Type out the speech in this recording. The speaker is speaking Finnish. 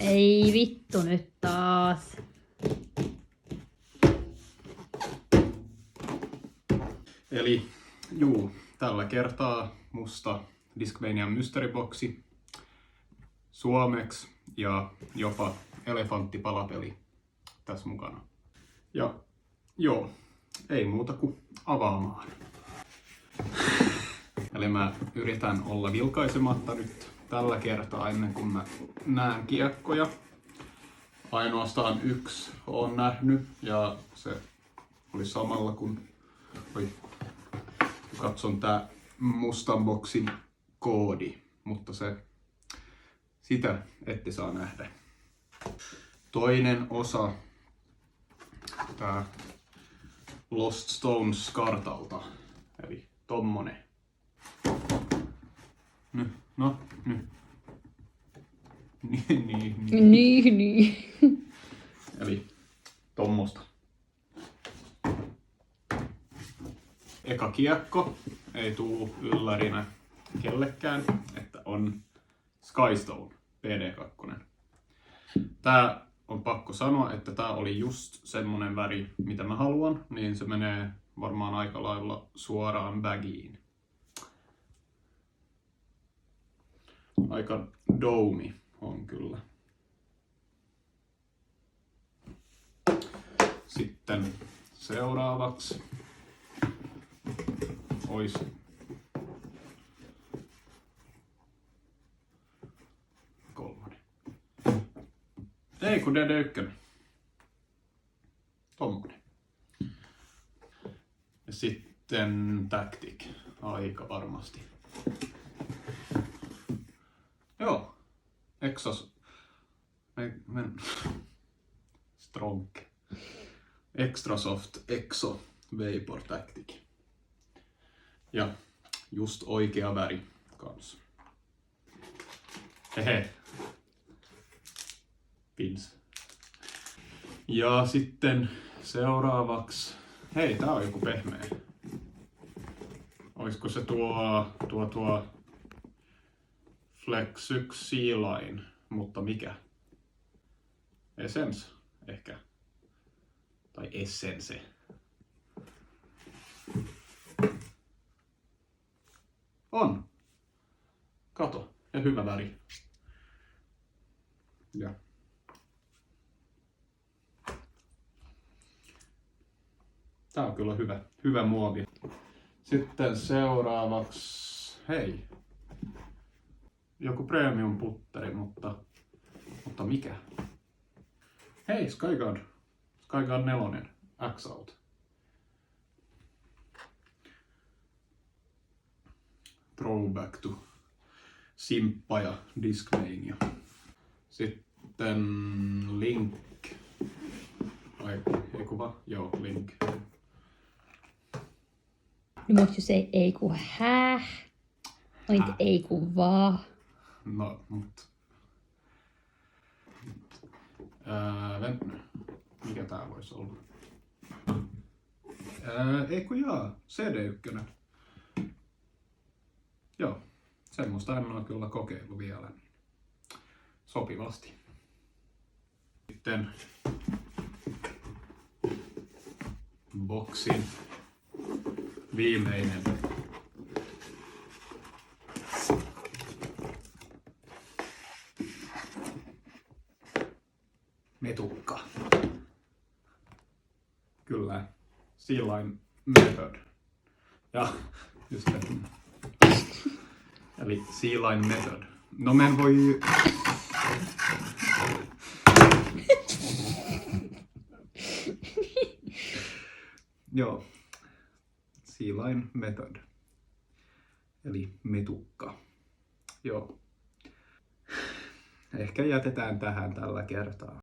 Ei vittu nyt taas. Eli tällä kertaa musta Discmanian Mystery Boxi suomeksi ja jopa elefanttipalapeli tässä mukana. Ja ei muuta kuin avaamaan. Eli mä yritän olla vilkaisematta nyt tällä kertaa ennen kuin mä näen kiekkoja. Ainoastaan yksi on nähnyt ja se oli samalla kun katson tää mustan boksin koodi, mutta sitä ette saa nähdä. Toinen osa tää Lost Stones kartalta, eli tommonen. Niin. Eli tommosta. Eka kiekko ei tuu yllärinä kellekään, että on Skystone PD2. Tää on pakko sanoa, että tää oli just semmonen väri, mitä mä haluan, niin se menee varmaan aika lailla suoraan bagiin. Aika doumi on kyllä. Sitten seuraavaksi ois kolmonen. Ei kun DD1. Tommonen. Ja sitten Tactic. Aika varmasti. Joo. Exos. Strong. Extrasoft Exo Vapor Tactic. Ja just oikea väri kans. Hehe. Pins. Ja sitten seuraavaksi. Hei, tää on joku pehmeä. Oisko se tuo Flex 1 Sea-Line, mutta mikä? Essence ehkä. Tai Essence. On. Kato. Ja hyvä väri. Ja. Tää on kyllä hyvä muovi. Sitten seuraavaksi. Hei. Joku premium putteri, mutta mikä? Hei, Skyguard. Skyguard 4. X-Out. Throwback to Simppa ja Discmania. Sitten Link. Ei kuva? Joo, Link. Nu måste ju säga ei ku häh. Och inte ei ku va. No, mut. Mikä tää voisi olla? Ei kun CD1. Joo, semmoista en ole kyllä kokeillut vielä. Niin sopivasti. Sitten boksin viimeinen metukka. Kyllä, Sea-Line Method. Ja just eli Sea-Line Method. No men voi. Joo. Sea-Line Method. Eli metukka. Joo. Ehkä jätetään tähän tällä kertaa.